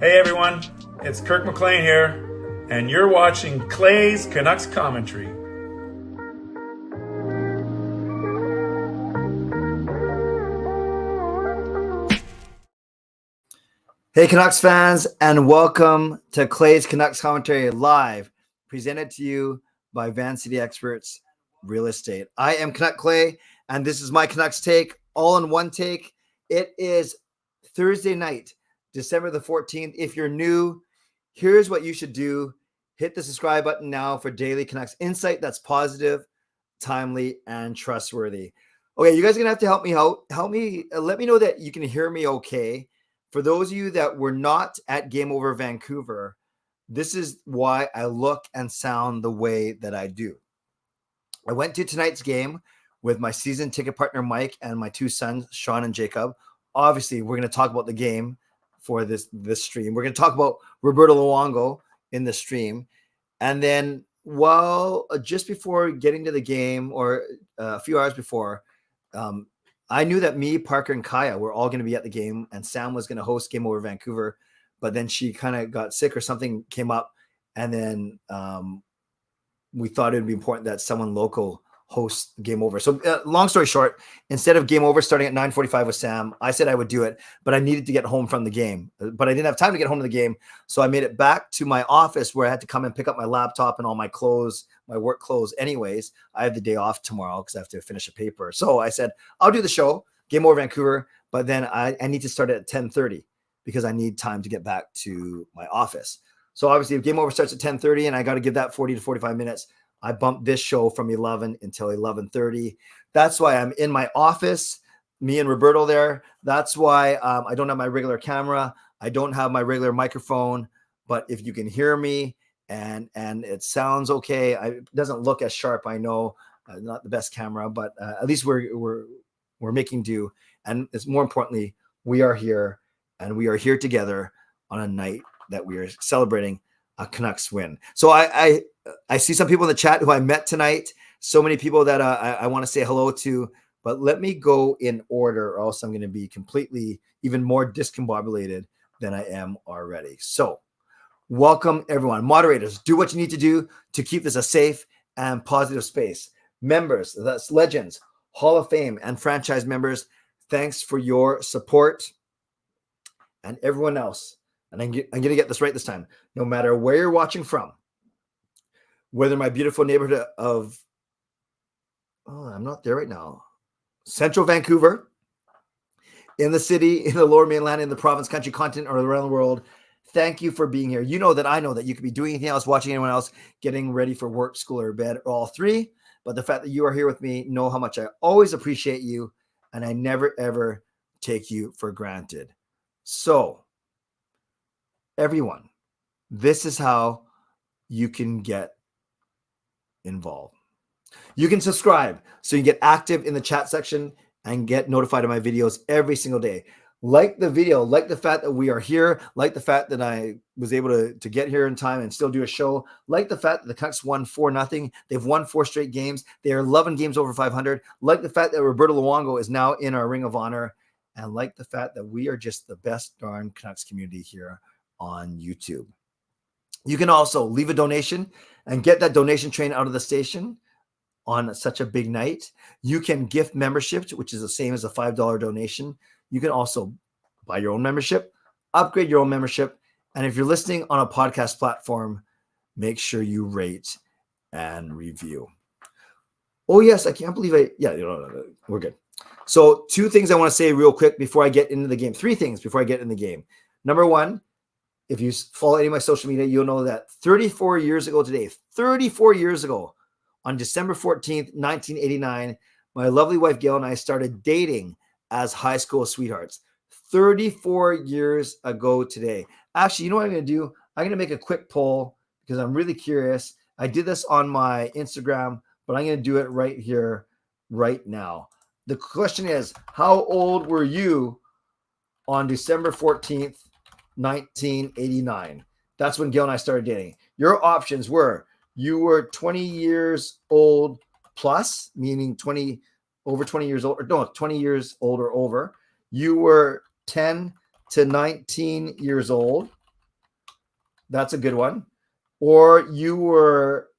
Hey everyone, it's Kirk McLean here, and you're watching Clay's Canucks Commentary. Hey Canucks fans, and welcome to Clay's Canucks Commentary Live, presented to you by Van City Experts Real Estate. I am Canuck Clay, and this is my Canucks take, all in one take. It is Thursday night, December the 14th. If you're new, here's what you should do. Hit the subscribe button now for daily Canucks insight that's positive, timely, and trustworthy. Okay, you guys are going to have to help me out. Let me know that you can hear me okay. For those of you that were not at Game Over Vancouver, this is why I look and sound the way that I do. I went to tonight's game with my season ticket partner, Mike, and my two sons, Sean and Jacob. Obviously, we're going to talk about the game for this stream. We're going to talk about Roberto Luongo in the stream. And then, just before getting to the game, or a few hours before, I knew that me, Parker, and Kaya were all going to be at the game, and Sam was going to host Game Over Vancouver. But then she kind of got sick or something came up, and then we thought it would be important that someone local host Game Over. So long story short, instead of Game Over starting at 9:45 with Sam, I said I would do it, but I needed to get home from the game. But I didn't have time to get home to the game, so I made it back to my office where I had to come and pick up my laptop and all my clothes, my work clothes anyways. I have the day off tomorrow because I have to finish a paper. So I said, I'll do the show, Game Over Vancouver, but then I need to start at 10:30 because I need time to get back to my office. So obviously if Game Over starts at 10:30 and I got to give that 40 to 45 minutes, I bumped this show from 11 until 11:30. That's why I'm in my office, me and Roberto there. That's why I don't have my regular camera. I don't have my regular microphone, but if you can hear me and it sounds okay, it doesn't look as sharp. I know not the best camera, but at least we're making do. And it's more importantly, we are here, and we are here together on a night that we are celebrating a Canucks win. So I see some people in the chat who I met tonight. So many people that I want to say hello to, but let me go in order, or else I'm going to be completely even more discombobulated than I am already. So welcome everyone. Moderators, do what you need to do to keep this a safe and positive space. Members, that's legends, Hall of Fame, and franchise members, thanks for your support. And everyone else, and I'm going to get this right this time, no matter where you're watching from, whether my beautiful neighborhood of, I'm not there right now, Central Vancouver, in the city, in the Lower Mainland, in the province, country, continent, or around the world, thank you for being here. You know that I know that you could be doing anything else, watching anyone else, getting ready for work, school, or bed, or all three. But the fact that you are here with me, know how much I always appreciate you, and I never, ever take you for granted. So, everyone, this is how you can get involved. You can subscribe so you get active in the chat section and get notified of my videos every single day. Like the video, like the fact that we are here, like the fact that I was able to get here in time and still do a show, like the fact that the Canucks won 4-0. They've won 4 straight games. They are 11 games over 500. Like the fact that Roberto Luongo is now in our Ring of Honor, and like the fact that we are just the best darn Canucks community here on YouTube. You can also leave a donation and get that donation train out of the station on such a big night. You can gift memberships, which is the same as a $5 donation. You can also buy your own membership, upgrade your own membership. And if you're listening on a podcast platform, make sure you rate and review. Oh, yes, I can't believe we're good. So 2 things I want to say real quick before I get into the game. 3 things before I get in the game. Number 1, if you follow any of my social media, you'll know that 34 years ago today, 34 years ago, on December 14th, 1989, my lovely wife Gail and I started dating as high school sweethearts. 34 years ago today. Actually, you know what I'm going to do? I'm going to make a quick poll because I'm really curious. I did this on my Instagram, but I'm going to do it right here, right now. The question is, how old were you on December 14th, 1989? That's when Gail and I started dating. Your options were, you were 20 years old plus, meaning over 20 years old, or no, 20 years old or over. You were 10 to 19 years old. That's a good one. Or you were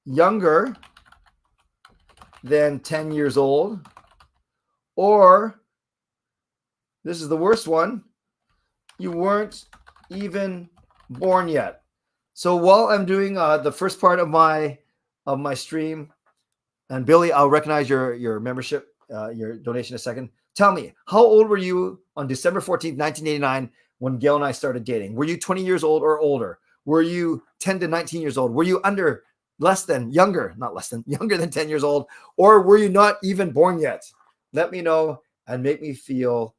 younger than 10 years old. Or this is the worst one. You weren't even born yet. So while I'm doing the first part of my stream, and Billy, I'll recognize your membership, your donation in a second. Tell me, how old were you on December 14th, 1989, when Gail and I started dating? Were you 20 years old or older? Were you 10 to 19 years old? Were you younger than 10 years old? Or were you not even born yet? Let me know and make me feel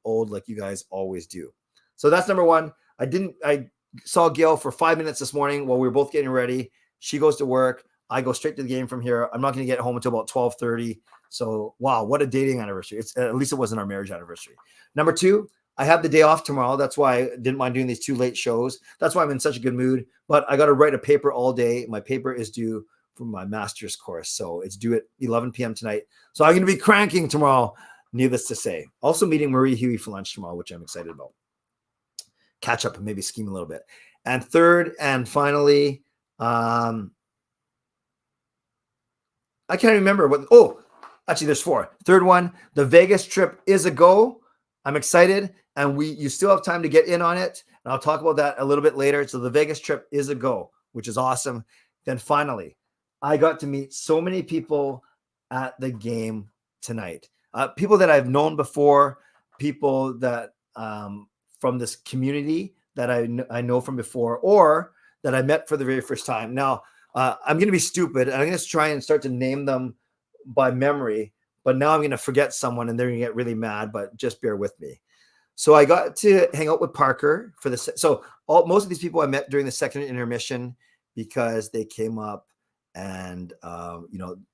old like you guys always do. So that's number one. I saw Gail for 5 minutes this morning while we were both getting ready. She goes to work. I go straight to the game from here. I'm not going to get home until about 12:30. So, wow, what a dating anniversary. At least it wasn't our marriage anniversary. Number two, I have the day off tomorrow. That's why I didn't mind doing these 2 late shows. That's why I'm in such a good mood. But I got to write a paper all day. My paper is due for my master's course. So it's due at 11 p.m. tonight. So I'm going to be cranking tomorrow, needless to say. Also meeting Marie Huey for lunch tomorrow, which I'm excited about. Catch up and maybe scheme a little bit. And third and finally, I can't remember actually there's 4. Third one, the Vegas trip is a go. I'm excited, and you still have time to get in on it, and I'll talk about that a little bit later. So the Vegas trip is a go, which is awesome. Then finally, I got to meet so many people at the game tonight. People that I've known before, people that from this community that I know from before, or that I met for the very first time. Now, I'm going to be stupid, and I'm going to try and start to name them by memory, but now I'm going to forget someone, and they're going to get really mad, but just bear with me. So I got to hang out with Parker for this. So most of these people I met during the second intermission because they came up and,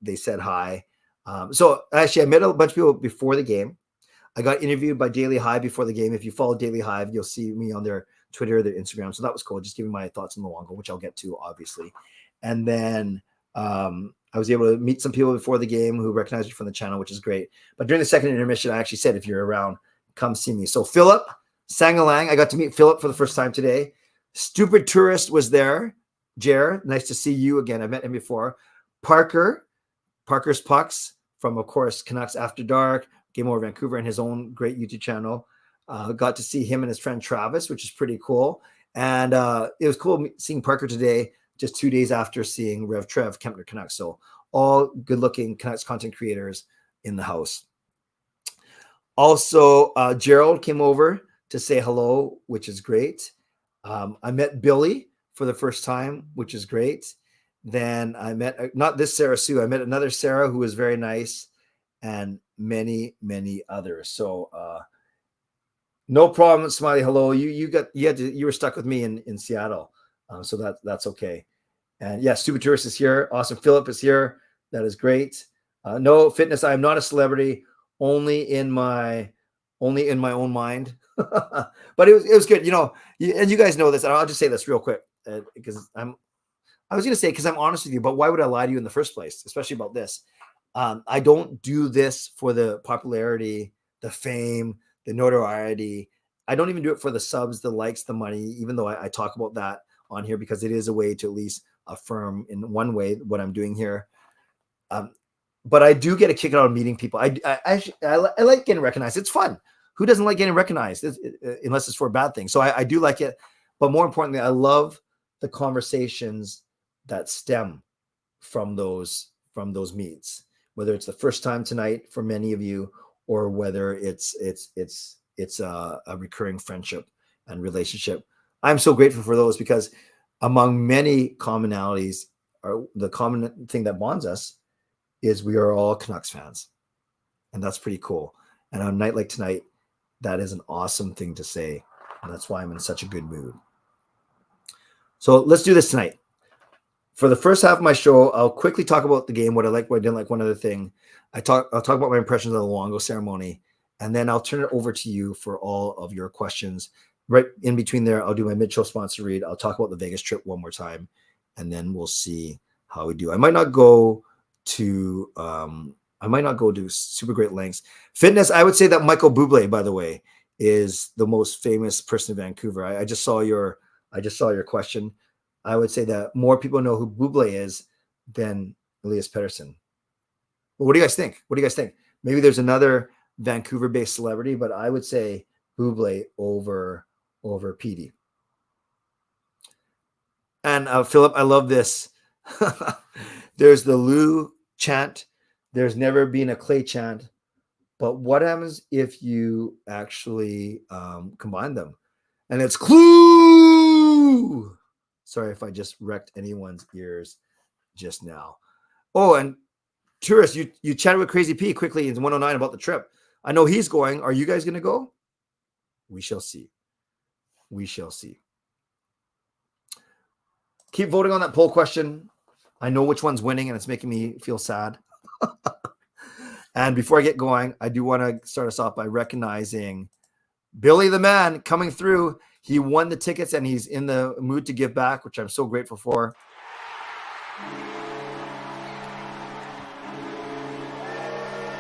they said hi. So actually I met a bunch of people before the game. I got interviewed by Daily Hive before the game. If you follow Daily Hive, you'll see me on their Twitter, their Instagram. So that was cool. Just giving my thoughts on Luongo, which I'll get to, obviously. And then I was able to meet some people before the game who recognized me from the channel, which is great. But during the second intermission, I actually said, if you're around, come see me. So Philip Sangalang, I got to meet Philip for the first time today. Stupid Tourist was there. Jer, nice to see you again. I've met him before. Parker's Pucks from, of course, Canucks After Dark, Game Over Vancouver, and his own great YouTube channel. Got to see him and his friend Travis, which is pretty cool. And it was cool seeing Parker today, just 2 days after seeing Rev Trev, Kempner Canucks. So all good-looking Canucks content creators in the house. Also, Gerald came over to say hello, which is great. I met Billy for the first time, which is great. Then I met, not this Sarah Sue, I met another Sarah who was very nice, and many, many others. So no problem, Smiley. Hello. You were stuck with me in Seattle. So that's okay. And yeah, Stupid Tourist is here. Awesome. Philip is here. That is great. No fitness. I am not a celebrity, only in my own mind. But it was good. And you guys know this. And I'll just say this real quick because I was going to say, because I'm honest with you, but why would I lie to you in the first place, especially about this? I don't do this for the popularity, the fame, the notoriety. I don't even do it for the subs, the likes, the money, even though I talk about that on here because it is a way to at least affirm in one way what I'm doing here. But I do get a kick out of meeting people. I like getting recognized. It's fun. Who doesn't like getting recognized unless it's for a bad thing? So I do like it. But more importantly, I love the conversations that stem from those meets, whether it's the first time tonight for many of you, or whether it's a recurring friendship and relationship. I'm so grateful for those because among many commonalities, the common thing that bonds us is we are all Canucks fans. And that's pretty cool. And on a night like tonight, that is an awesome thing to say. And that's why I'm in such a good mood. So let's do this tonight. For the first half of my show, I'll quickly talk about the game, what I like, what I didn't like, one other thing. I'll talk about my impressions of the Luongo ceremony, and then I'll turn it over to you for all of your questions. Right in between there, I'll do my mid-show sponsor read. I'll talk about the Vegas trip one more time, and then we'll see how we do. I might not go to super great lengths. Fitness, I would say that Michael Bublé, by the way, is the most famous person in Vancouver? I just saw your question. I would say that more people know who Buble is than Elias Pettersson. But what do you guys think? Maybe there's another Vancouver-based celebrity, but I would say Buble over Petey. And Philip, I love this. There's the Lou chant. There's never been a Clay chant. But what happens if you actually combine them? And it's Clue. Sorry if I just wrecked anyone's ears just now. Oh, and Tourist, you chatted with Crazy P quickly in 109 about the trip. I know he's going. Are you guys going to go? We shall see. Keep voting on that poll question. I know which one's winning, and it's making me feel sad. And before I get going, I do want to start us off by recognizing Billy the man coming through. He won the tickets, and he's in the mood to give back, which I'm so grateful for.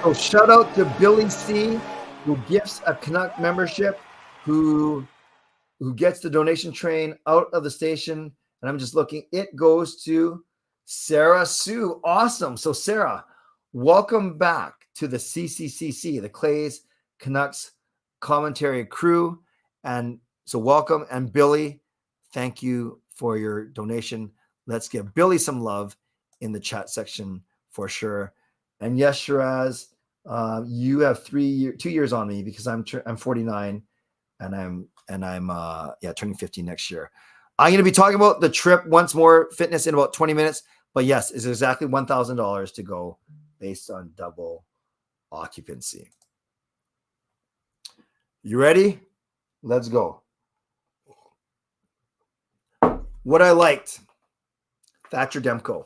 So shout out to Billy C, who gifts a Canuck membership, who gets the donation train out of the station. And I'm just looking. It goes to Sarah Sue. Awesome. So Sarah, welcome back to the CCCC, the Clays Canucks commentary crew. And so welcome. And Billy, thank you for your donation. Let's give Billy some love in the chat section for sure. And yes, Shiraz, you have 2 years on me because I'm 49 and I'm turning 50 next year. I'm going to be talking about the trip once more, fitness, in about 20 minutes. But yes, it's exactly $1,000 to go based on double occupancy. You ready? Let's go. What I liked, Thatcher Demko,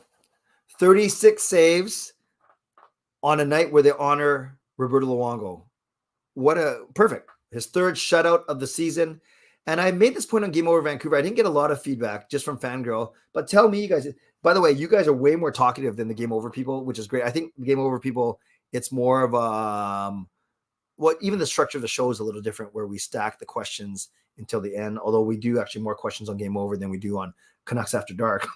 36 saves on a night where they honor Roberto Luongo. What a perfect. His third shutout of the season. And I made this point on Game Over Vancouver. I didn't get a lot of feedback just from Fangirl, but tell me, you guys, by the way, you guys are way more talkative than the Game Over people, which is great. I think the Game Over people, it's more of even the structure of the show is a little different where we stack the questions until the end, although we do actually more questions on Game Over than we do on Canucks After Dark.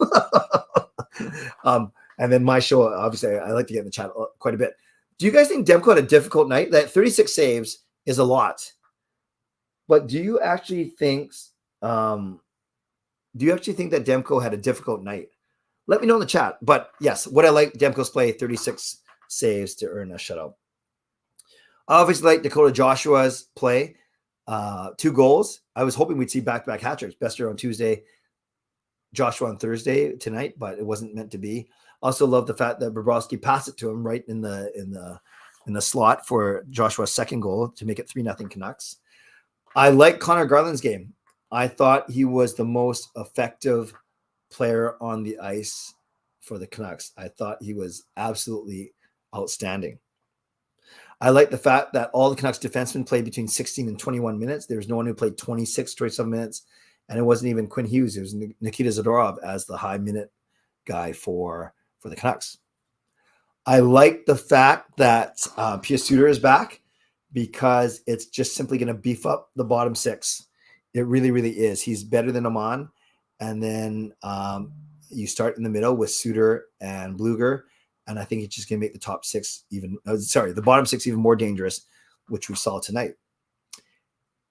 And then my show, obviously, I like to get in the chat quite a bit. Do you guys think Demko had a difficult night? That 36 saves is a lot. But do you actually think that Demko had a difficult night? Let me know in the chat. But yes, what I like, Demko's play, 36 saves to earn a shutout. I obviously like Dakota Joshua's play, 2 goals. I was hoping we'd see back-to-back hat tricks. Bester on Tuesday, Joshua on Thursday tonight, but it wasn't meant to be. Also love the fact that Bobrovsky passed it to him right in the slot for Joshua's second goal to make it 3-0 Canucks. I like Connor Garland's game. I thought he was the most effective player on the ice for the Canucks. I thought he was absolutely outstanding. I like the fact that all the Canucks defensemen played between 16 and 21 minutes. There was no one who played 26, 27 minutes, and it wasn't even Quinn Hughes. It was Nikita Zadorov as the high minute guy for the Canucks. I like the fact that Pius Suter is back because it's just simply going to beef up the bottom 6. It really, really is. He's better than Aman. And then you start in the middle with Suter and Bluger. And I think it's just going to make the top 6 the bottom 6 even more dangerous, which we saw tonight.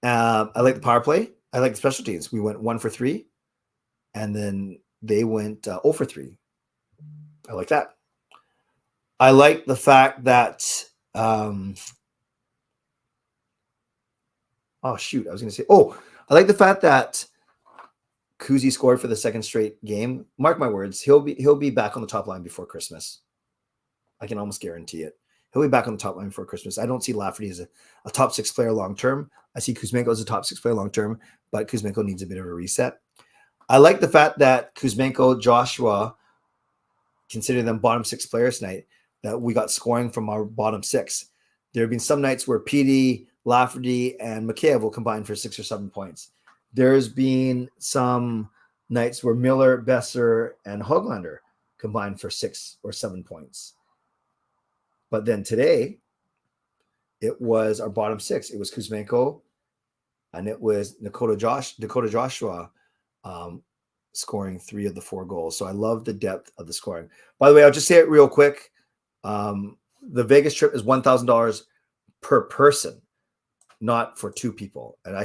I like the power play. I like the special teams. We went 1 for 3, and then they went 0 for 3. I like that. I like the fact that I like the fact that Kuzi scored for the second straight game. Mark my words, he'll be back on the top line before Christmas. I can almost guarantee it. He'll be back on the top line before Christmas. I don't see Lafferty as a top 6 player long term. I see Kuzmenko as a top 6 player long term, but Kuzmenko needs a bit of a reset. I like the fact that Kuzmenko, Joshua, consider them bottom 6 players tonight, that we got scoring from our bottom 6. There have been some nights where PD, Lafferty, and Mikheyev will combine for 6 or 7 points. There's been some nights where Miller, Besser, and Höglander combined for 6 or 7 points. But then today, it was our bottom 6. It was Kuzmenko, and it was Dakota Joshua scoring 3 of the 4 goals. So I love the depth of the scoring. By the way, I'll just say it real quick. The Vegas trip is $1,000 per person, not for 2 people. And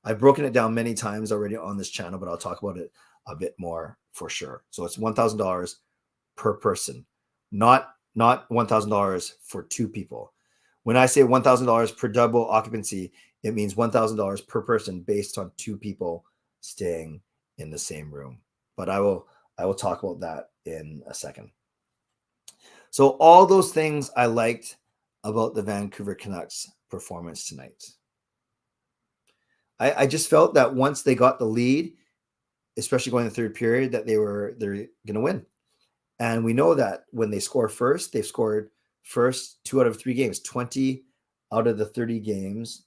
I've broken it down many times already on this channel, but I'll talk about it a bit more for sure. So it's $1,000 per person, not $1,000 for 2 people. When I say $1,000 per double occupancy, it means $1,000 per person based on 2 people staying in the same room. But I will talk about that in a second. So all those things I liked about the Vancouver Canucks performance tonight. I just felt that once they got the lead, especially going in the third period, that they're going to win. And we know that when they score first, they've scored first 2 out of 3 games. 20 out of the 30 games,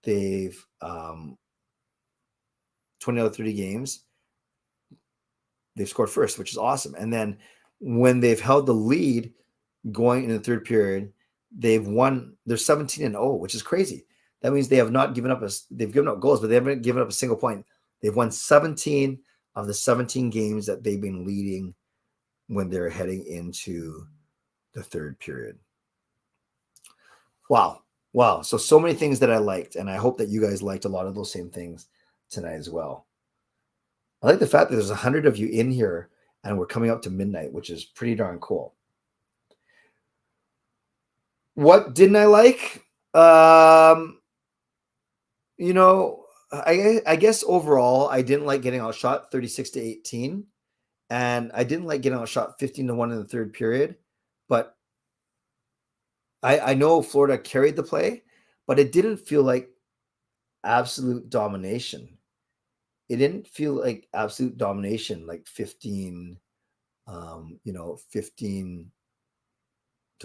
they've 20 out of 30 games, they've scored first, which is awesome. And then when they've held the lead going in the third period, they've won. They're 17-0, which is crazy. That means they have not given up they've given up goals, but they haven't given up a single point. They've won 17 of the 17 games that they've been leading when they're heading into the third period. Wow. So many things that I liked, and I hope that you guys liked a lot of those same things tonight as well. I like the fact that there's 100 of you in here, and we're coming up to midnight, which is pretty darn cool. What didn't I like? I guess overall, I didn't like getting outshot 36-18, and I didn't like getting outshot 15-1 in the third period. But I know Florida carried the play, but it didn't feel like absolute domination. It didn't feel like absolute domination, like 15 to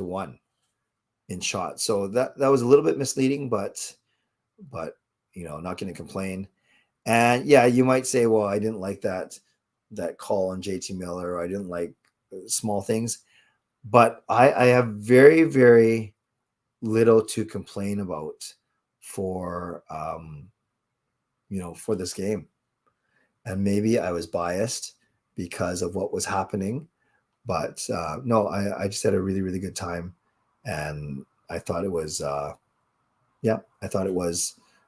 1 in shots. So that was a little bit misleading, but not going to complain. And yeah, you might say, well, I didn't like that call on JT Miller, or I didn't like small things, but I have very, very little to complain about for this game. And maybe I was biased because of what was happening, but no, I just had a really, really good time. And I thought it was,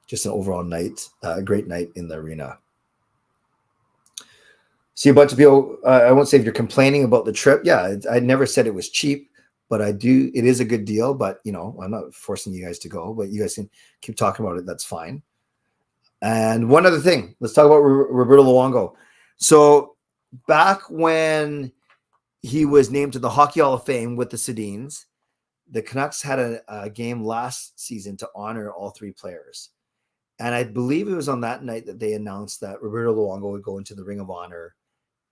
just an overall night, a great night in the arena. See a bunch of people, I won't say if you're complaining about the trip. Yeah, I never said it was cheap, but it is a good deal. But, I'm not forcing you guys to go, but you guys can keep talking about it. That's fine. And one other thing, let's talk about Roberto Luongo. So back when he was named to the Hockey Hall of Fame with the Sedins, the Canucks had a game last season to honor all 3 players. And I believe it was on that night that they announced that Roberto Luongo would go into the Ring of Honor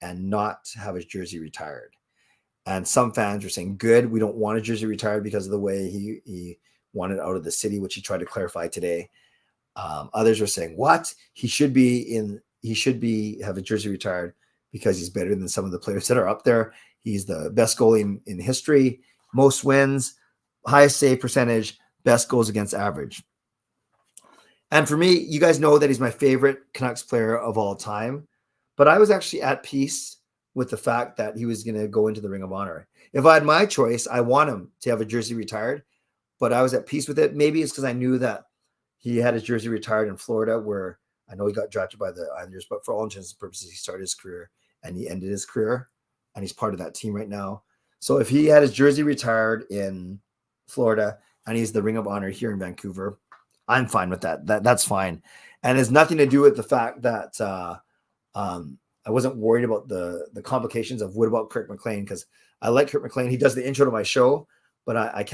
and not have his jersey retired. And some fans were saying, good, we don't want a jersey retired because of the way he wanted out of the city, which he tried to clarify today. Others were saying, what? He should have a jersey retired because he's better than some of the players that are up there. He's the best goalie in history, most wins, highest save percentage, best goals against average. And for me, you guys know that he's my favorite Canucks player of all time. But I was actually at peace with the fact that he was going to go into the Ring of Honor. If I had my choice, I want him to have a jersey retired, but I was at peace with it. Maybe it's because I knew that he had his jersey retired in Florida, where I know he got drafted by the Islanders, but for all intents and purposes, he started his career and he ended his career, and he's part of that team right now. So if he had his jersey retired in Florida and he's the Ring of Honor here in Vancouver, I'm fine with that. That's fine. And it has nothing to do with the fact that I wasn't worried about the complications of what about Kirk McLean, because I like Kirk McLean. He does the intro to my show, but I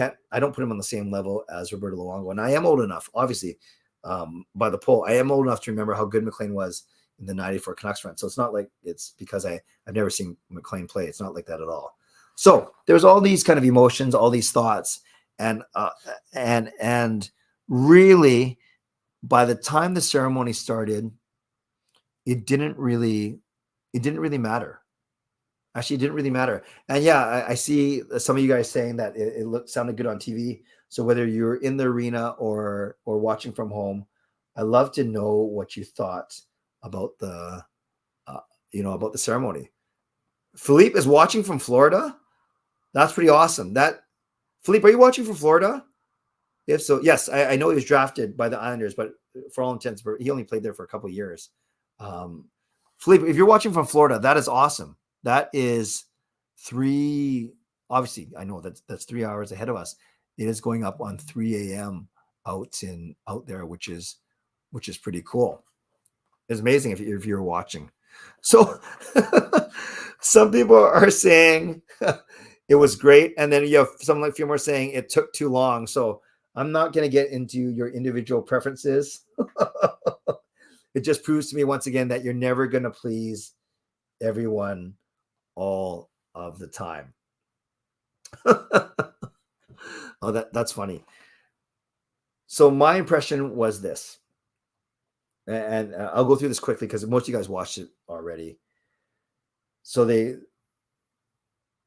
don't put him on the same level as Roberto Luongo. And I am old enough, obviously, by the poll, I am old enough to remember how good McLean was in the 94 Canucks run. So it's not like it's because I've never seen McLean play. It's not like that at all. So there's all these kind of emotions, all these thoughts, and really, by the time the ceremony started, it didn't really matter. Actually, it didn't really matter. And yeah, I see some of you guys saying that it sounded good on TV. So whether you're in the arena or watching from home, I'd love to know what you thought about the, about the ceremony. Philippe is watching from Florida. That's pretty awesome. Philippe, are you watching from Florida? If so, yes, I know he was drafted by the Islanders, but for all intents, he only played there for a couple of years. Philippe, if you're watching from Florida, that is awesome. That is obviously, I know that's 3 hours ahead of us. It is going up on 3 a.m. out there, which is pretty cool. It's amazing if you're watching. So some people are saying it was great, and then you have some, a few more saying it took too long. So I'm not going to get into your individual preferences. It just proves to me once again that you're never going to please everyone all of the time. Oh, that's funny. So my impression was this, and I'll go through this quickly because most of you guys watched it already. So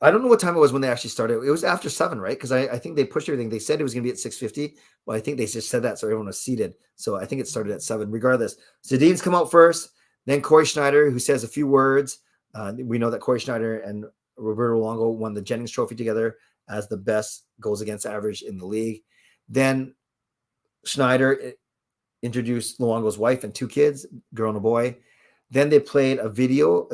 I don't know what time it was when they actually started. It was after 7, right? Because I think they pushed everything. They said it was going to be at 6:50, but I think they just said that so everyone was seated. So I think it started at 7. Regardless, Sedin's come out first, then Corey Schneider, who says a few words. We know that Corey Schneider and Roberto Luongo won the Jennings Trophy together as the best goals against average in the league. Then Schneider introduced Luongo's wife and 2 kids, girl and a boy. Then they played a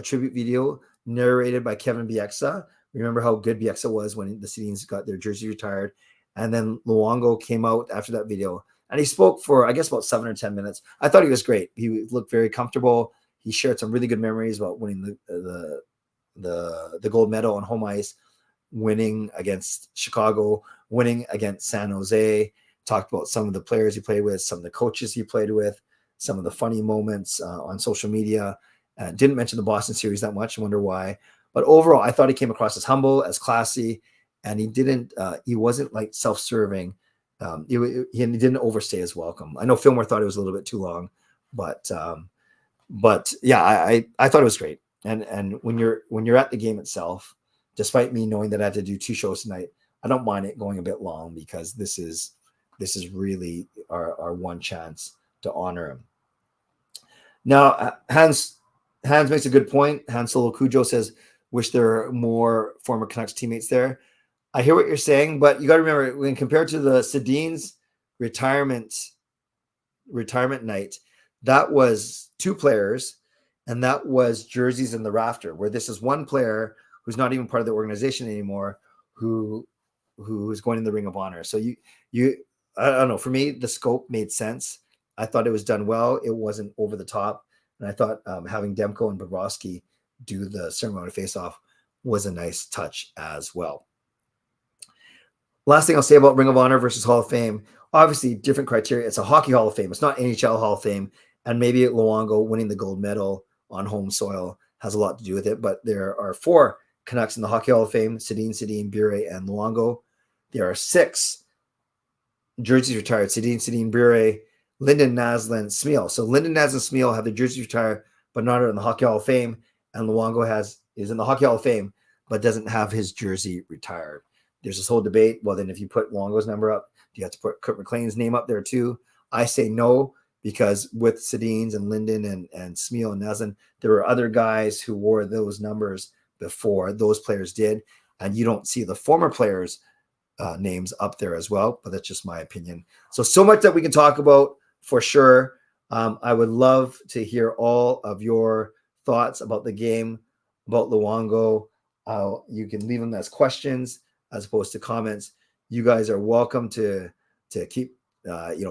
tribute video narrated by Kevin Bieksa. Remember how good Bieksa was when the Sedins got their jersey retired. And then Luongo came out after that video, and he spoke for, I guess, about 7 or 10 minutes. I thought he was great. He looked very comfortable. He shared some really good memories about winning the gold medal on home ice, winning against Chicago, winning against San Jose. Talked about some of the players he played with, some of the coaches he played with, some of the funny moments on social media. Didn't mention the Boston series that much. I wonder why. But overall, I thought he came across as humble, as classy, and he wasn't like self-serving. He didn't overstay his welcome. I know Fillmore thought it was a little bit too long, but yeah, I thought it was great. And when you're at the game itself, despite me knowing that I had to do 2 shows tonight, I don't mind it going a bit long because this is really our one chance to honor him. Now, Hans makes a good point. Hans Solo Cujo says, wish there were more former Canucks teammates there. I hear what you're saying, but you got to remember, when compared to the Sedin's retirement night, that was 2 players, and that was jerseys in the rafter, where this is 1 player who's not even part of the organization anymore, who is going in the Ring of Honor. So I don't know. For me, the scope made sense. I thought it was done well. It wasn't over the top. And I thought having Demko and Bobrovsky do the ceremony face-off was a nice touch as well. Last thing I'll say about Ring of Honor versus Hall of Fame, obviously different criteria. It's a Hockey Hall of Fame. It's not NHL Hall of Fame. And maybe Luongo winning the gold medal on home soil has a lot to do with it. But there are 4 Canucks in the Hockey Hall of Fame: Sedin, Bure, and Luongo. There are 6 jerseys retired: Sedin, Bure, Linden, Naslund, Smeel. So Linden, Naslund, Smeel have their jerseys retired, but not in the Hockey Hall of Fame. And Luongo is in the Hockey Hall of Fame, but doesn't have his jersey retired. There's this whole debate. Well, then if you put Luongo's number up, do you have to put Kurt McLean's name up there too? I say no, because with Sedin's and Linden and Smeel and Naslund, there were other guys who wore those numbers before those players did. And you don't see the former players' names up there as well, but that's just my opinion. So much that we can talk about for sure. I would love to hear all of your thoughts about the game, about Luongo. You can leave them as questions as opposed to comments. You guys are welcome to keep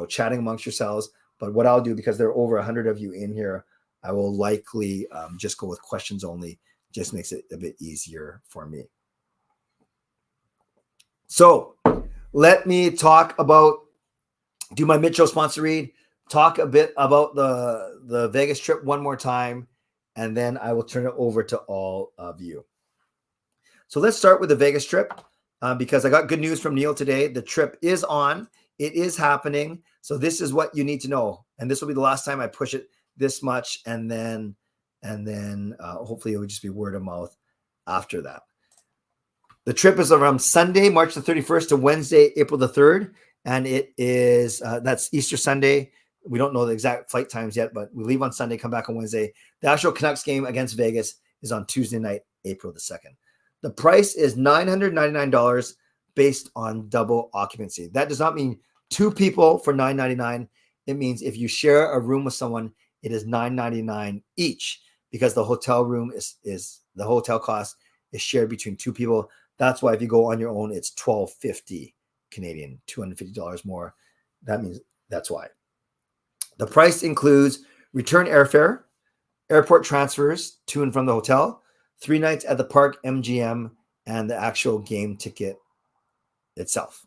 chatting amongst yourselves. But what I'll do, because there are over 100 of you in here, I will likely just go with questions only. Just makes it a bit easier for me. So let me do my mid-show sponsor read, talk a bit about the Vegas trip one more time, and then I will turn it over to all of you. So let's start with the Vegas trip because I got good news from Neal today. The trip is on. It is happening. So this is what you need to know. And this will be the last time I push it this much. And then hopefully it will just be word of mouth after that. The trip is around Sunday, March the 31st to Wednesday, April the 3rd. And it is, that's Easter Sunday. We don't know the exact flight times yet, but we leave on Sunday, come back on Wednesday. The actual Canucks game against Vegas is on Tuesday night, April the 2nd. The price is $999 based on double occupancy. That does not mean two people for $999. It means if you share a room with someone, it is $999 each, because the hotel room is the hotel cost is shared between two people. That's why if you go on your own, it's $1,250 Canadian, $250 more. That means that's why. The price includes return airfare, airport transfers to and from the hotel, 3 nights at the park MGM, and the actual game ticket itself.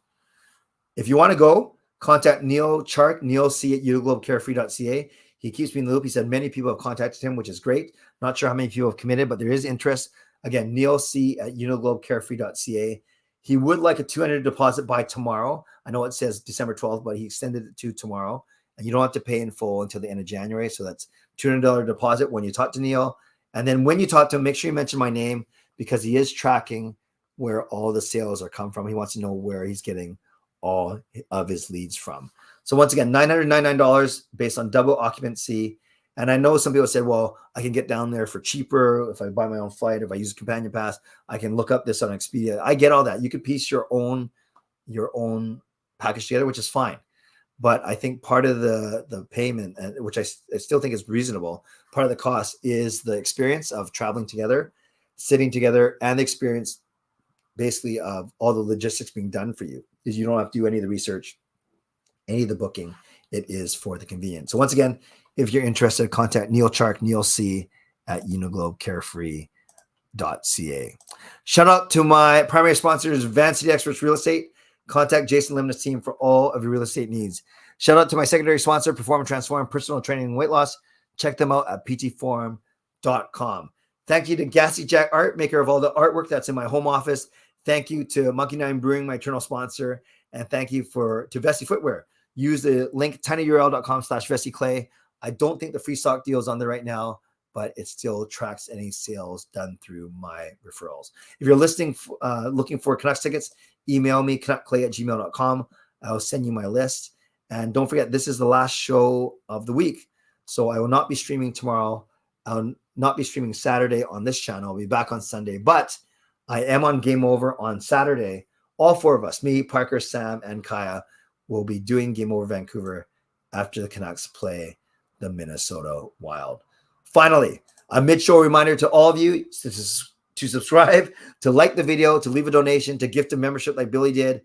If you want to go, contact Neal Chark, Neal C at uniglobecarefree.ca. He keeps me in the loop. He said many people have contacted him, which is great. Not sure how many people have committed, but there is interest. Again, Neal C at uniglobecarefree.ca. He would like a $200 deposit by tomorrow. I know it says December 12th, but he extended it to tomorrow. And you don't have to pay in full until the end of January. So that's $200 deposit when you talk to Neal. And then when you talk to him, make sure you mention my name, because he is tracking where all the sales are come from. He wants to know where he's getting all of his leads from. So once again, $999 based on double occupancy. And I know some people said, well, I can get down there for cheaper if I buy my own flight. If I use a companion pass, I can look up this on Expedia. I get all that. You could piece your own package together, which is fine. But I think part of the payment, which I still think is reasonable, part of the cost is the experience of traveling together, sitting together, and the experience basically of all the logistics being done for you. Because you don't have to do any of the research, any of the booking. It is for the convenience. So once again, if you're interested, contact Neal Chark, Neal C at uniglobecarefree.ca. Shout out to my primary sponsors, Vancity Experts Real Estate. Contact Jason Lim and his team for all of your real estate needs. Shout out to my secondary sponsor, Perform and Transform, personal training and weight loss. Check them out at ptforum.com. Thank you to Gassy Jack Art, maker of all the artwork that's in my home office. Thank you to Monkey Nine Brewing, my eternal sponsor. And thank you to Vessi Footwear. Use the link tinyurl.com/VessiClay. I don't think the free stock deal is on there right now, but it still tracks any sales done through my referrals. If you're looking for Canucks tickets, email me, canuckclay@gmail.com. I'll send you my list. And don't forget, this is the last show of the week. So I will not be streaming tomorrow. I'll not be streaming Saturday on this channel. I'll be back on Sunday. But I am on Game Over on Saturday. All four of us, me, Parker, Sam, and Kaya, will be doing Game Over Vancouver after the Canucks play the Minnesota Wild. Finally, a mid-show reminder to all of you to subscribe, to like the video, to leave a donation, to gift a membership like Billy did,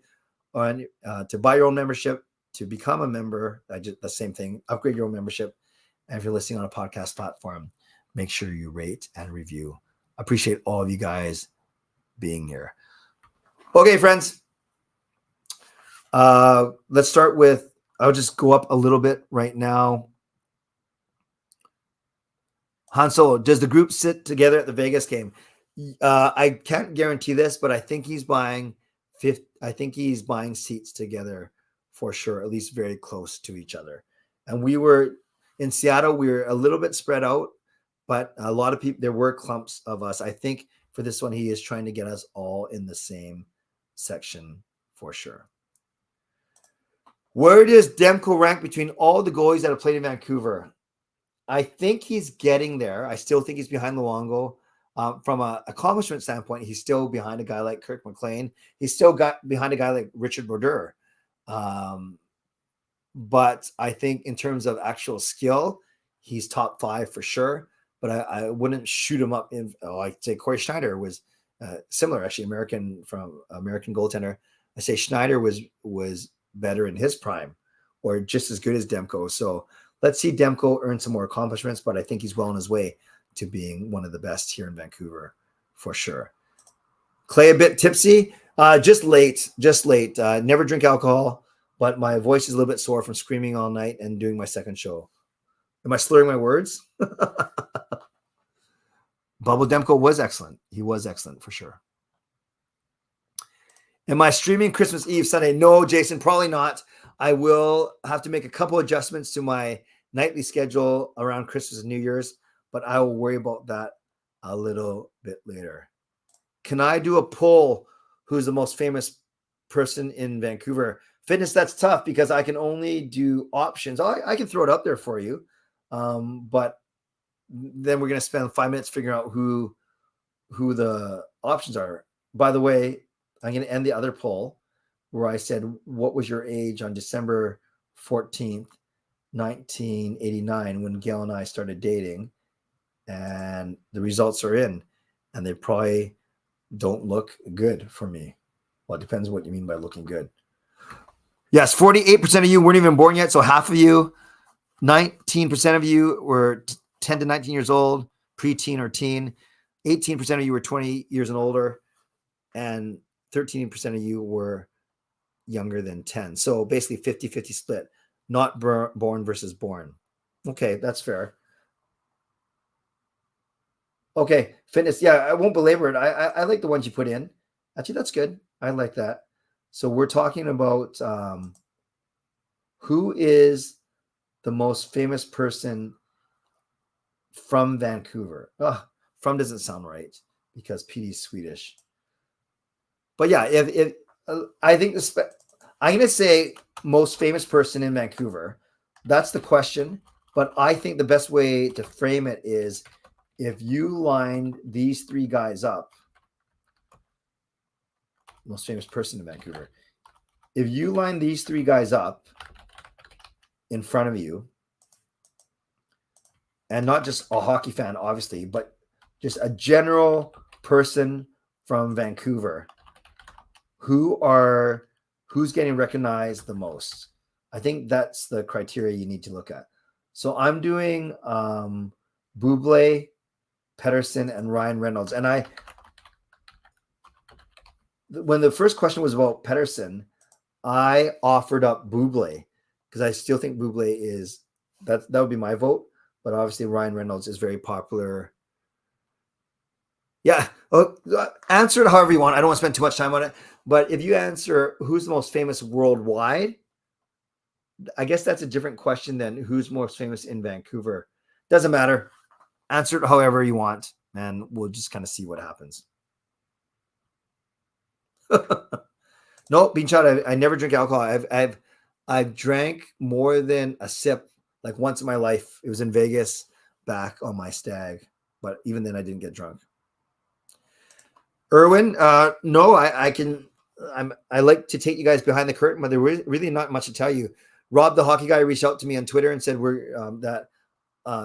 or to buy your own membership, to become a member. The same thing, upgrade your own membership. And if you're listening on a podcast platform, make sure you rate and review. Appreciate all of you guys being here. Okay, friends. Let's start with, I'll just go up a little bit right now. Han Solo, does the group sit together at the Vegas game? I can't guarantee this, but I think he's buying seats together for sure, at least very close to each other. And we were in Seattle, we were a little bit spread out, but a lot of people, there were clumps of us. I think for this one, he is trying to get us all in the same section for sure. Where does Demko rank between all the goalies that have played in Vancouver? I think he's getting there. I still think he's behind Luongo. From an accomplishment standpoint, he's still behind a guy like Kirk McLean. He's still got behind a guy like Richard Brodeur. But I think in terms of actual skill, he's top 5 for sure. But I wouldn't shoot him up in. I'd say Corey Schneider was similar, actually, American goaltender. I say Schneider was better in his prime, or just as good as Demko. So let's see Demko earn some more accomplishments, but I think he's well on his way to being one of the best here in Vancouver for sure. Clay a bit tipsy, just late. Never drink alcohol, but my voice is a little bit sore from screaming all night and doing my second show. Am I slurring my words? Bubble Demko was excellent. He was excellent for sure. Am I streaming Christmas Eve Sunday? No, Jason, probably not. I will have to make a couple adjustments to my nightly schedule around Christmas and New Year's, but I will worry about that a little bit later. Can I do a poll? Who's the most famous person in Vancouver? Fitness, that's tough because I can only do options. I can throw it up there for you, but then we're going to spend 5 minutes figuring out who the options are. By the way, I'm going to end the other poll where I said, what was your age on December 14th, 1989, when Gail and I started dating? And the results are in, and they probably don't look good for me. Well, it depends what you mean by looking good. Yes, 48% of you weren't even born yet. So half of you, 19% of you were 10 to 19 years old, preteen or teen. 18% of you were 20 years and older, and 13% of you were younger than 10. So basically 50-50 split, not born versus born. Okay, that's fair. Okay, fitness. Yeah, I won't belabor it. I like the ones you put in. Actually, that's good. I like that. So we're talking about who is the most famous person from Vancouver. From doesn't sound right because PD's Swedish. But yeah, if I think I'm going to say most famous person in Vancouver. That's the question. But I think the best way to frame it is if you lined these three guys up, most famous person in Vancouver. If you line these three guys up in front of you, and not just a hockey fan, obviously, but just a general person from Vancouver, who's getting recognized the most? I think that's the criteria you need to look at. So I'm doing Buble, Pettersson, and Ryan Reynolds. And when the first question was about Pettersson, I offered up Buble because I still think Buble is that would be my vote. But obviously Ryan Reynolds is very popular. Yeah, answer it however you want. I don't want to spend too much time on it. But if you answer who's the most famous worldwide, I guess that's a different question than who's most famous in Vancouver. Doesn't matter. Answer it however you want, and we'll just kind of see what happens. No, bean shot. I never drink alcohol. I've drank more than a sip like once in my life. It was in Vegas back on my stag, but even then I didn't get drunk. Erwin, no, I like to take you guys behind the curtain, but there's really not much to tell you. Rob, the hockey guy, reached out to me on Twitter and said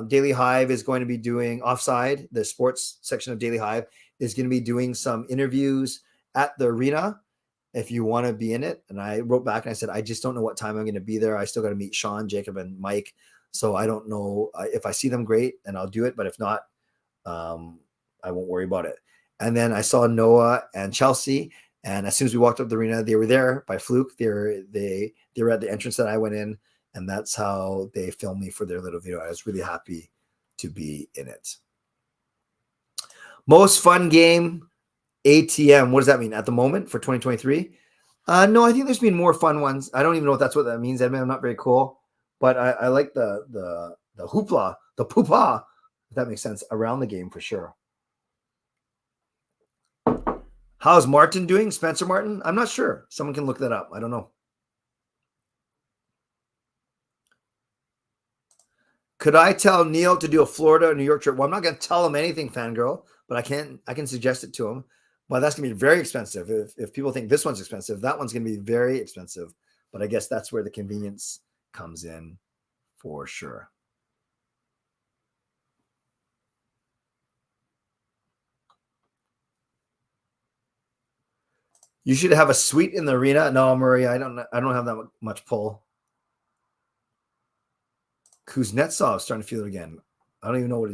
Daily Hive is going to be doing Offside. The sports section of Daily Hive is going to be doing some interviews at the arena if you want to be in it. And I wrote back and I said, I just don't know what time I'm going to be there. I still got to meet Sean, Jacob, and Mike. So I don't know if I see them, great, and I'll do it. But if not, I won't worry about it. And then I saw Noah and Chelsea. And as soon as we walked up the arena, they were there by fluke. They were at the entrance that I went in. And that's how they filmed me for their little video. I was really happy to be in it. Most fun game, ATM. What does that mean at the moment for 2023? No, I think there's been more fun ones. I don't even know if that's what that means. I mean, I'm not very cool, but I like the hoopla, the poopa, if that makes sense, around the game for sure. How's Martin doing? Spencer Martin? I'm not sure. Someone can look that up. I don't know. Could I tell Neal to do a Florida, New York trip? Well, I'm not going to tell him anything, fangirl, but I can suggest it to him. But that's going to be very expensive. If people think this one's expensive, that one's going to be very expensive. But I guess that's where the convenience comes in for sure. You should have a suite in the arena. No, Murray, I don't have that much pull. Kuznetsov starting to feel it again. I don't even know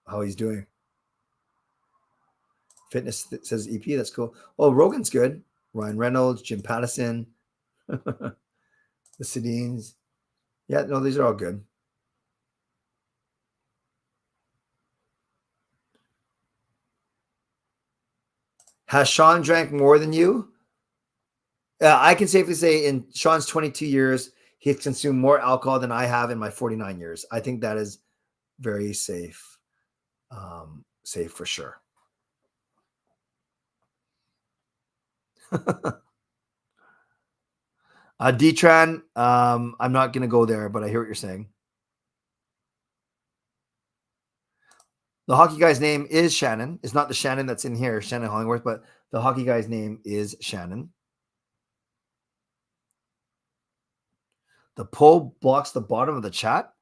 how he's doing. Fitness says EP. That's cool. Oh, Rogan's good. Ryan Reynolds, Jim Pattison, the Sedines. Yeah, no, these are all good. Has Sean drank more than you? I can safely say in Sean's 22 years, he's consumed more alcohol than I have in my 49 years. I think that is very safe. Safe for sure. Detran, I'm not going to go there, but I hear what you're saying. The hockey guy's name is Shannon. It's not the Shannon that's in here, Shannon Hollingworth, but the hockey guy's name is Shannon. The poll blocks the bottom of the chat.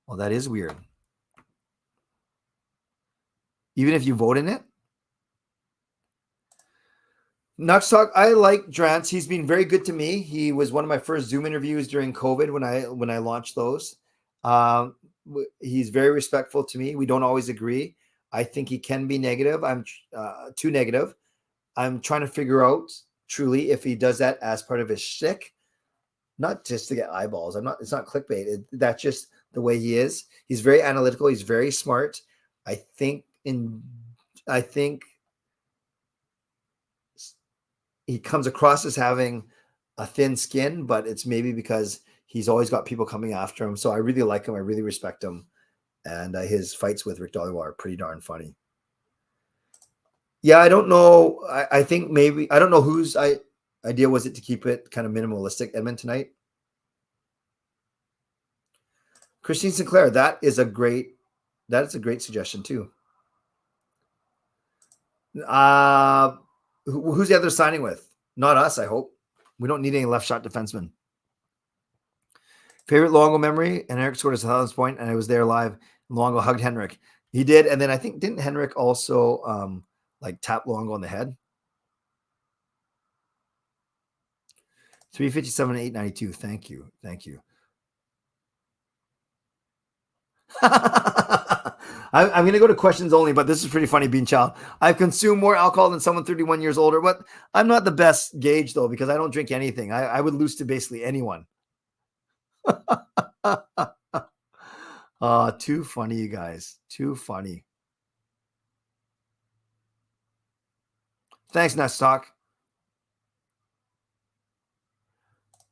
Well, that is weird. Even if you vote in it. Nux Talk, I like Drance. He's been very good to me. He was one of my first Zoom interviews during COVID when I launched those. He's very respectful to me. We don't always agree. I think he can be negative. I'm too negative. I'm trying to figure out truly if he does that as part of his shtick, not just to get eyeballs. It's not clickbait. That's just the way he is. He's very analytical. He's very smart. I think he comes across as having a thin skin, but it's maybe because he's always got people coming after him. So I really like him. I really respect him. And his fights with Rick Dollywall are pretty darn funny. Yeah, I don't know. I think maybe, I don't know whose idea was it to keep it kind of minimalistic, Edmund, tonight. Christine Sinclair, that is a great suggestion too. Who's the other signing with? Not us, I hope. We don't need any left shot defensemen. Favorite Luongo memory, and Henrik scored his 1,000th point, and I was there live. Luongo hugged Henrik. He did, and then I think, didn't Henrik also like tap Luongo on the head? 357 and 892. Thank you. I'm going to go to questions only, but this is pretty funny, Bean Chow. I've consumed more alcohol than someone 31 years older, but I'm not the best gauge, though, because I don't drink anything. I would lose to basically anyone. Too funny, you guys. Too funny. Thanks, Nest Talk.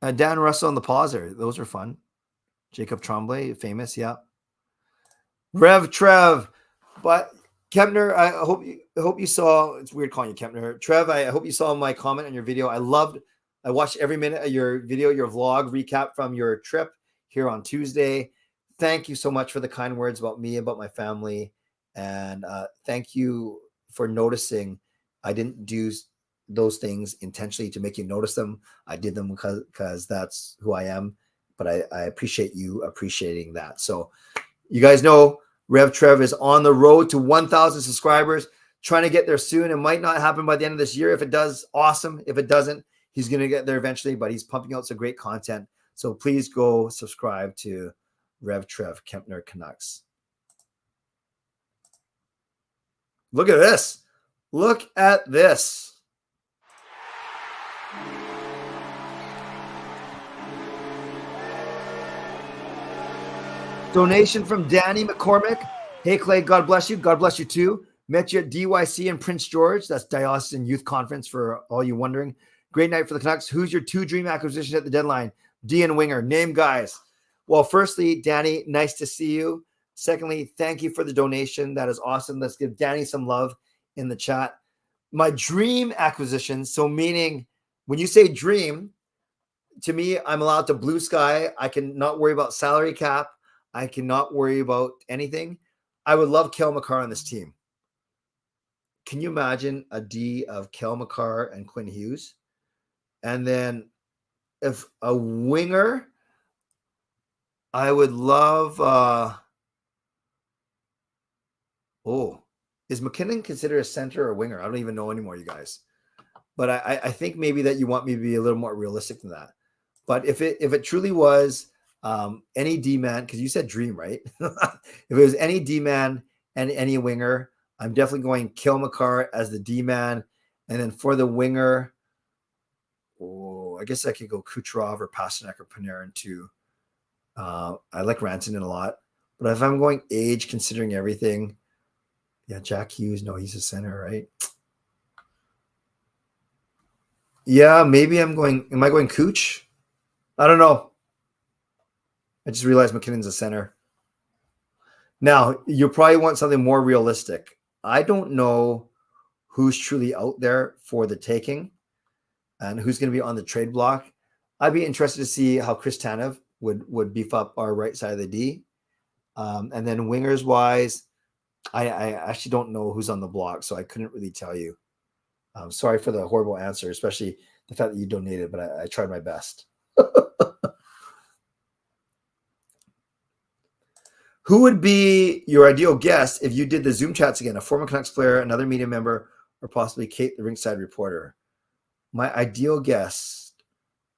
Dan Russell and the Pauser. Those are fun. Jacob Tremblay, famous, yeah. Rev Trev, but Kempner, I hope you saw. It's weird calling you Kempner. Trev, I hope you saw my comment on your video. I watched every minute of your video, your vlog recap from your trip here on Tuesday. Thank you so much for the kind words about me, about my family, and thank you for noticing. I didn't do those things intentionally to make you notice them. I did them because that's who I am. But I appreciate you appreciating that. So you guys know Rev Trev is on the road to 1,000 subscribers, trying to get there soon. It might not happen by the end of this year. If it does, awesome. If it doesn't, he's going to get there eventually, but he's pumping out some great content. So please go subscribe to Rev Trev, Kempner Canucks. Look at this. Look at this. Donation from Danny McCormick. Hey, Clay, God bless you. God bless you too. Met you at DYC in Prince George. That's Diocesan Youth Conference for all you wondering. Great night for the Canucks. Who's your two dream acquisitions at the deadline? D and Winger. Name guys. Well, firstly, Danny, nice to see you. Secondly, thank you for the donation. That is awesome. Let's give Danny some love in the chat. My dream acquisition, so meaning when you say dream, to me, I'm allowed to blue sky. I can not worry about salary cap. I cannot worry about anything. I would love Cale Makar on this team. Can you imagine a D of Cale Makar and Quinn Hughes? And then if a winger, I would love is McKinnon considered a center or a winger? I don't even know anymore, you guys. But I think maybe that you want me to be a little more realistic than that. But if it truly was any D-man, because you said dream, right? If it was any D-man and any winger, I'm definitely going Cale Makar as the D-man. And then for the winger, I guess I could go Kucherov or Pasternak or Panarin too. I like Rantanen a lot. But if I'm going age, considering everything, yeah, Jack Hughes, no, he's a center, right? Yeah, maybe am I going Cooch? I don't know. I just realized McKinnon's a center. Now, you probably want something more realistic. I don't know who's truly out there for the taking and who's going to be on the trade block. I'd be interested to see how Chris Tanev would beef up our right side of the D. And then wingers wise, I actually don't know who's on the block, so I couldn't really tell you. Sorry for the horrible answer, especially the fact that you donated, but I tried my best. Who would be your ideal guest if you did the Zoom chats again? A former Canucks player, another media member, or possibly Kate, the ringside reporter? My ideal guest,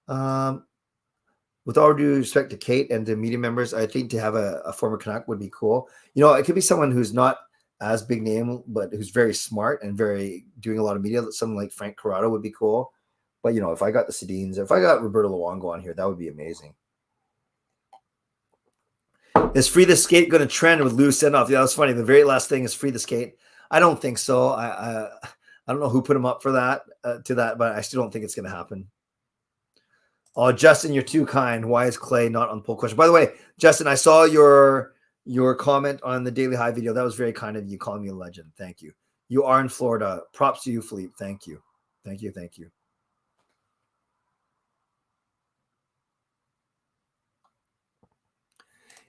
with all due respect to Kate and the media members, I think to have a former Canuck would be cool. You know, it could be someone who's not as big name, but who's very smart and very doing a lot of media. Someone like Frank Corrado would be cool. But, you know, if I got the Sedins, if I got Roberto Luongo on here, that would be amazing. Is Free the Skate going to trend with Lou Sendoff? Yeah, that's funny. The very last thing is Free the Skate. I don't think so. I don't know who put him up for that, but I still don't think it's going to happen. Oh, Justin, you're too kind. Why is Clay not on the poll question? By the way, Justin, I saw your comment on the Daily High video. That was very kind of you, calling me a legend. Thank you. You are in Florida. Props to you, Philippe. Thank you. Thank you. Thank you.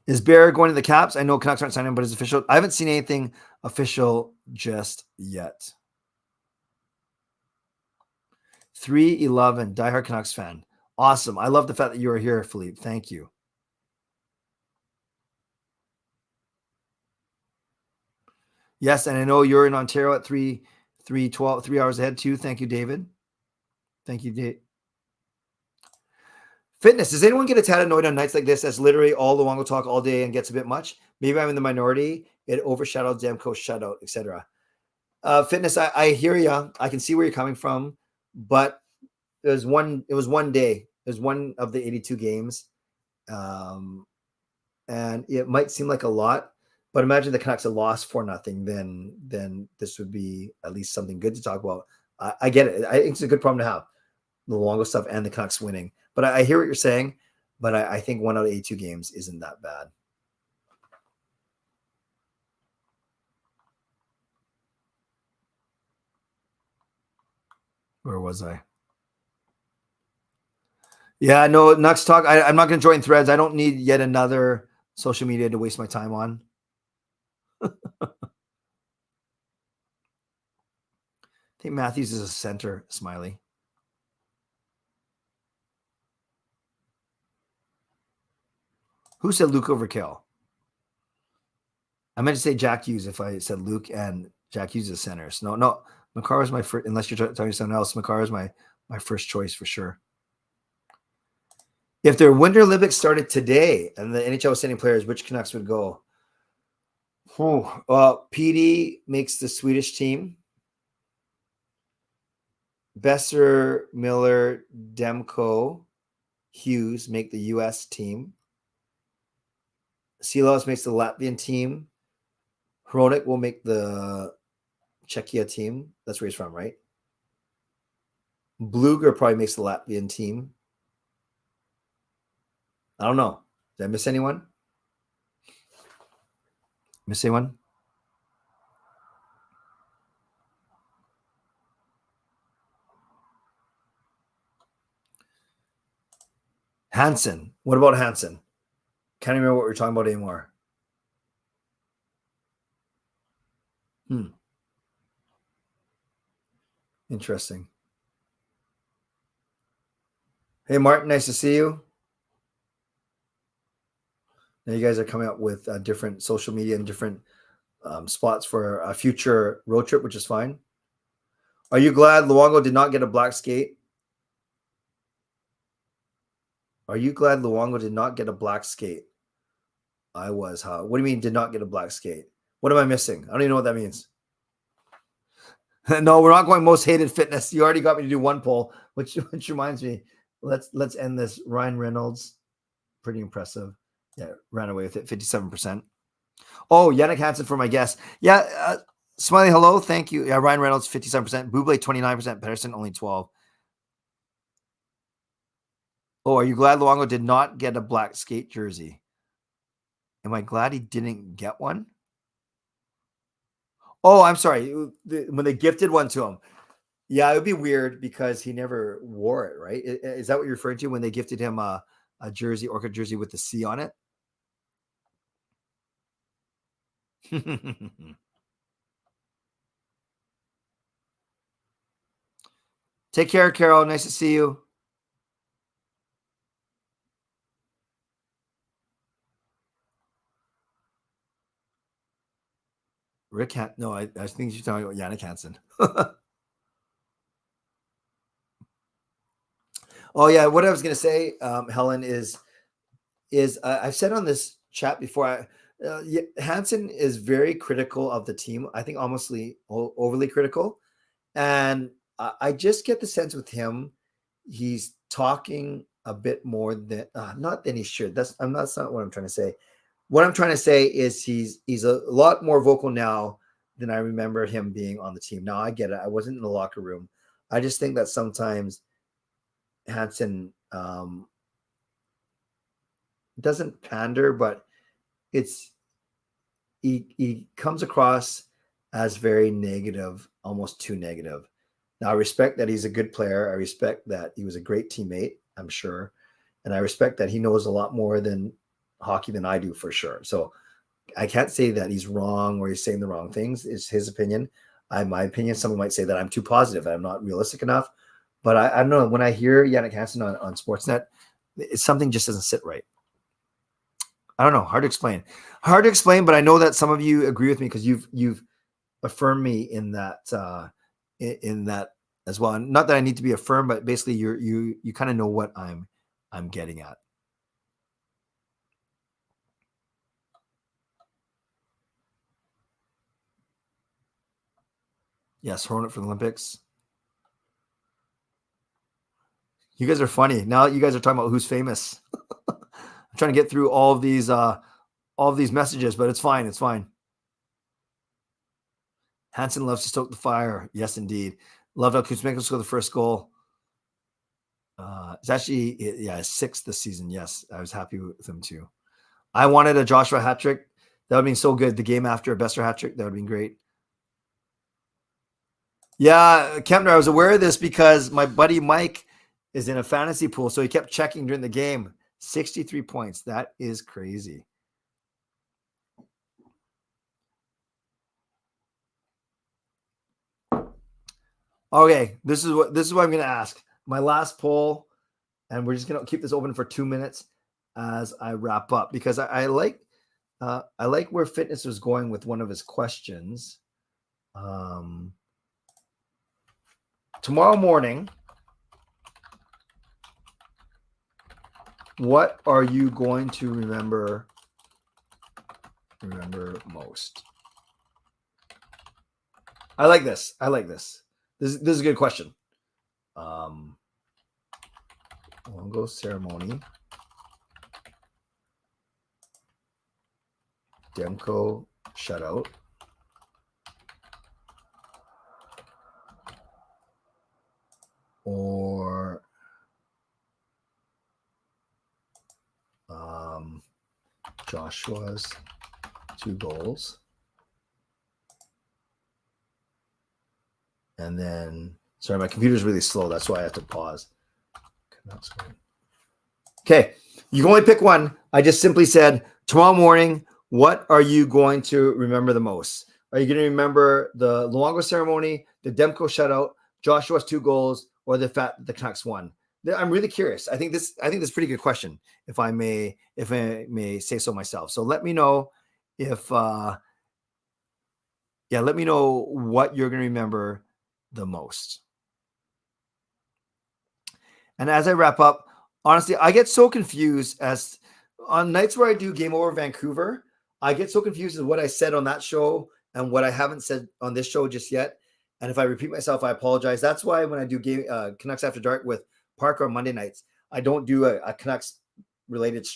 Is Bear going to the Caps? I know Canucks aren't signing, but it's official. I haven't seen anything official just yet. 311, diehard Canucks fan. Awesome. I love the fact that you are here, Philippe. Thank you. Yes, and I know you're in Ontario at 3 hours ahead too. Thank you, David. Thank you, Dave. Fitness. Does anyone get a tad annoyed on nights like this as literally all the Luongo talk all day and gets a bit much? Maybe I'm in the minority. It overshadowed Demko shutout, etc. Fitness, I hear you. I can see where you're coming from, but it was one day. It was one of the 82 games. And it might seem like a lot, but imagine the Canucks had lost 4-0, then this would be at least something good to talk about. I get it. I think it's a good problem to have, the Luongo stuff and the Canucks winning. But I hear what you're saying, but I think 1 out of 82 games isn't that bad. Where was I? Yeah, no, Nucks talk. I'm not going to join threads. I don't need yet another social media to waste my time on. I think Matthews is a center, Smiley. Who said Luke Overkill? I meant to say Jack Hughes if I said Luke, and Jack Hughes is center. So no, Makar is my first, unless you're telling someone else, Makar is my first choice for sure. If their Winter Olympics started today and the NHL was sending players, which Canucks would go? Well, PD makes the Swedish team. Besser, Miller, Demko, Hughes make the U.S. team. Silos makes the Latvian team. Hronik will make the Czechia team. That's where he's from, right? Bluger probably makes the Latvian team. I don't know. Did I miss anyone? Miss anyone? Hansen. What about Hansen? Can't remember what we're talking about anymore. Interesting. Hey, Martin, nice to see you. Now you guys are coming up with different social media and different spots for a future road trip, which is fine. Are you glad Luongo did not get a black skate? Are you glad Luongo did not get a black skate? I was, huh? What do you mean did not get a black skate? What am I missing? I don't even know what that means. No, we're not going most hated fitness. You already got me to do one poll, which reminds me. Let's end this. Ryan Reynolds, pretty impressive. Yeah, ran away with it, 57%. Oh, Yannick Hansen for my guess. Yeah, Smiley, hello, thank you. Yeah, Ryan Reynolds, 57%. Buble, 29%. Pedersen, only 12%. Oh, are you glad Luongo did not get a black skate jersey? Am I glad he didn't get one? Oh, I'm sorry. When they gifted one to him. Yeah, it would be weird because he never wore it, right? Is that what you're referring to when they gifted him a jersey, Orca jersey with the C on it? Take care, Carol. Nice to see you. Rick no, I think you're talking about Yannick Hansen. Oh yeah, what I was gonna say, Helen, is I've said on this chat before. Hansen is very critical of the team. I think almost overly critical, and I just get the sense with him, he's talking a bit more than not than he should. That's not what I'm trying to say. What I'm trying to say is he's a lot more vocal now than I remember him being on the team. Now I get it. I wasn't in the locker room. I just think that sometimes Hansen doesn't pander, but he comes across as very negative, almost too negative. Now I respect that he's a good player. I respect that he was a great teammate, I'm sure. And I respect that he knows a lot more than hockey than I do, for sure. So I can't say that he's wrong or he's saying the wrong things. It's his opinion. My opinion. Someone might say that I'm too positive. I'm not realistic enough. But I don't know. When I hear Yannick Hansen on Sportsnet, something just doesn't sit right. I don't know. Hard to explain. Hard to explain. But I know that some of you agree with me because you've affirmed me in that as well. And not that I need to be affirmed, but basically you kind of know what I'm getting at. Yes, Hornet for the Olympics. You guys are funny. Now you guys are talking about who's famous. I'm trying to get through all of these messages, but it's fine. It's fine. Hansen loves to stoke the fire. Yes, indeed. Loved how Kuzmenko scored the first goal. It's actually, his sixth this season. Yes, I was happy with him too. I wanted a Joshua hat trick. That would have been so good. The game after a Besser hat trick, that would have been great. Yeah, Kempner, I was aware of this because my buddy Mike is in a fantasy pool, so he kept checking during the game. 63 points. That is crazy. Okay, this is what I'm going to ask. My last poll, and we're just going to keep this open for 2 minutes as I wrap up because I like where Fitness was going with one of his questions. Tomorrow morning, what are you going to remember most? I like this. This is a good question. LUONGO'S ceremony. Demko shutout. Or Joshua's 2 goals. And then, sorry, my computer's really slow. That's why I have to pause. Okay, you can only pick one. I just simply said, tomorrow morning, what are you going to remember the most? Are you going to remember the LUONGO'S ceremony, the Demko shutout, Joshua's 2 goals, or the fact that the Canucks won? I'm really curious. I think this is a pretty good question, if I may say so myself. So let me know let me know what you're going to remember the most. And as I wrap up, honestly, I get so confused as on nights where I do Game Over Vancouver, I get so confused as what I said on that show and what I haven't said on this show just yet. And if I repeat myself, I apologize. That's why when I do Canucks After Dark with Parker on Monday nights, I don't do a Canucks related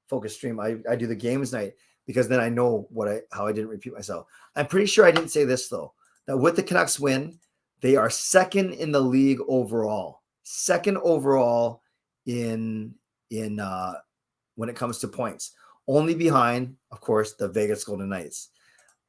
focus stream. I do the games night because then I know how I didn't repeat myself. I'm pretty sure I didn't say this though, that with the Canucks win, they are second in the league overall. Second overall in when it comes to points. Only behind, of course, the Vegas Golden Knights.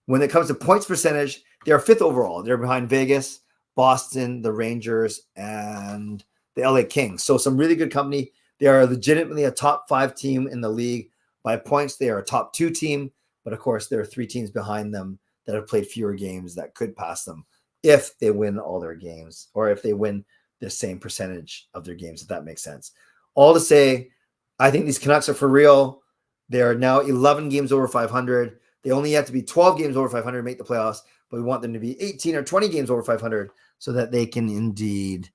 When it comes to points percentage, they are 5th overall. They're behind Vegas, Boston, the Rangers, and the LA Kings. So some really good company. They are legitimately a top 5 team in the league. By points, they are a top 2 team. But of course, there are 3 teams behind them that have played fewer games that could pass them if they win all their games, or if they win the same percentage of their games, if that makes sense. All to say, I think these Canucks are for real. They are now 11 games over 500. They only have to be 12 games over 500 to make the playoffs, but we want them to be 18 or 20 games over 500 so that they can indeed,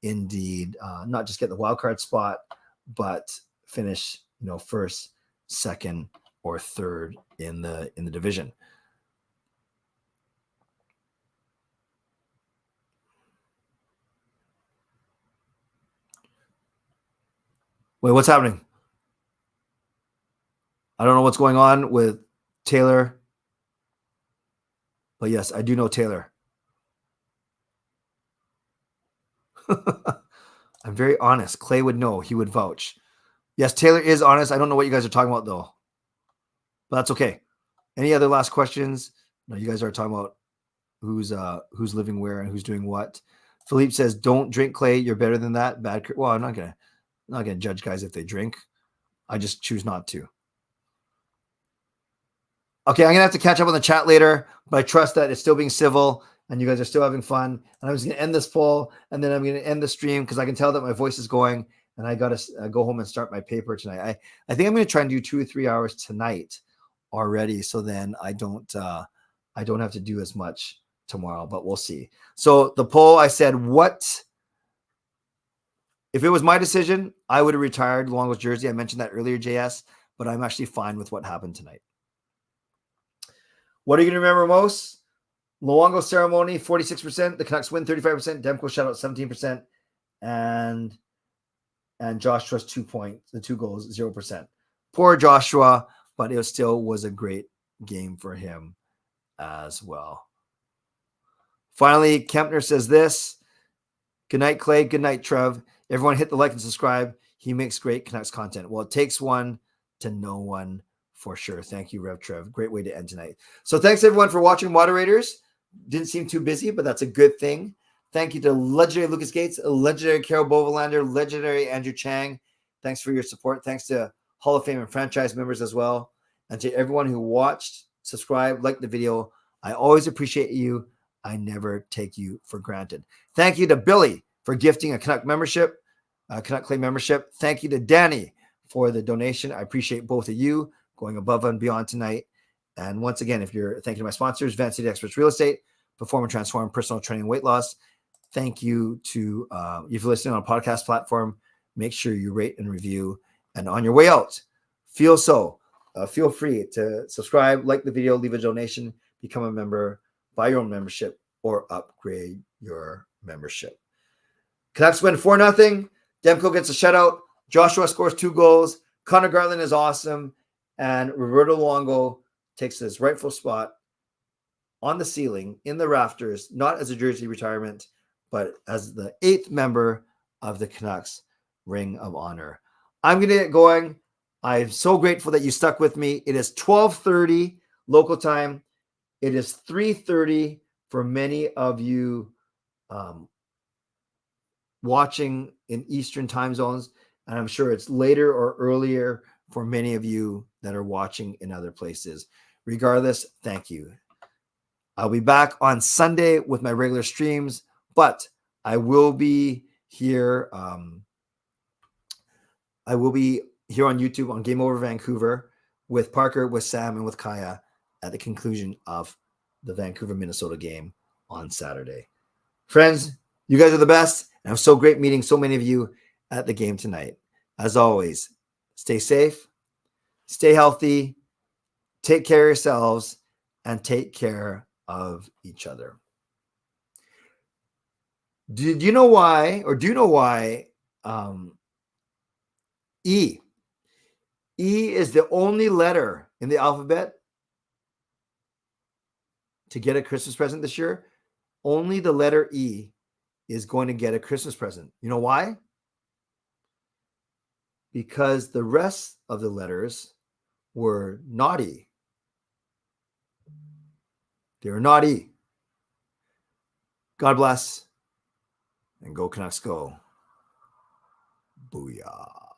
not just get the wild card spot, but finish, first, second, or third in the division. Wait, what's happening? I don't know what's going on with Taylor, but yes, I do know Taylor. I'm very honest. Clay would know. He would vouch. Yes, Taylor is honest. I don't know what you guys are talking about, though. But that's okay. Any other last questions? No, you guys are talking about who's living where and who's doing what. Philippe says, "Don't drink, Clay. You're better than that." Bad. Well, I'm not gonna judge guys if they drink. I just choose not to. Okay, I'm gonna have to catch up on the chat later, but I trust that it's still being civil and you guys are still having fun. And I'm just gonna end this poll, and then I'm gonna end the stream because I can tell that my voice is going, and I gotta go home and start my paper tonight. I think I'm gonna try and do 2 or 3 hours tonight already, so then I don't have to do as much tomorrow, but we'll see. So the poll, I said, what if it was my decision? I would have retired Luongo's jersey. I mentioned that earlier, JS, but I'm actually fine with what happened tonight. What are you going to remember most? Luongo ceremony, 46%. The Canucks win, 35%. Demko shutout, 17%. And Joshua's 2 points, the 2 goals, 0%. Poor Joshua, but it still was a great game for him as well. Finally, Kempner says this. Good night, Clay. Good night, Trev. Everyone hit the like and subscribe. He makes great Canucks content. Well, it takes one to know one. For sure. Thank you, Rev Trev. Great way to end tonight. So thanks, everyone, for watching. Moderators didn't seem too busy, but that's a good thing. Thank you to legendary Lucas Gates, legendary Carol Bovelander, legendary Andrew Chang. Thanks for your support. Thanks to Hall of Fame and franchise members as well. And to everyone who watched, subscribed, liked the video. I always appreciate you. I never take you for granted. Thank you to Billy for gifting a Canuck membership, Canuck Clay membership. Thank you to Danny for the donation. I appreciate both of you going above and beyond tonight. And once again, if you're thanking my sponsors, Van City Experts Real Estate, Perform and Transform Personal Training and Weight Loss. Thank you to, if you're listening on a podcast platform, make sure you rate and review. And on your way out, feel free to subscribe, like the video, leave a donation, become a member, buy your own membership, or upgrade your membership. Canucks win 4-0. Demko gets a shutout. Joshua scores 2 goals. Connor Garland is awesome. And Roberto Luongo takes his rightful spot on the ceiling, in the rafters, not as a jersey retirement, but as the 8th member of the Canucks Ring of Honor. I'm going to get going. I'm so grateful that you stuck with me. It is 12:30 local time. It is 3:30 for many of you watching in Eastern time zones. And I'm sure it's later or earlier for many of you that are watching in other places. Regardless, thank you. I'll be back on Sunday with my regular streams, but I will be here. I will be here on YouTube on Game Over Vancouver with Parker, with Sam, and with Kaya at the conclusion of the Vancouver, Minnesota game on Saturday. Friends, you guys are the best. And I'm so great meeting so many of you at the game tonight. As always, stay safe, stay healthy, take care of yourselves, and take care of each other. Do you know why E is the only letter in the alphabet to get a Christmas present this year? Only the letter E is going to get a Christmas present. You know why? Because the rest of the letters were naughty. They were naughty. God bless, and go Canucks go. Booyah.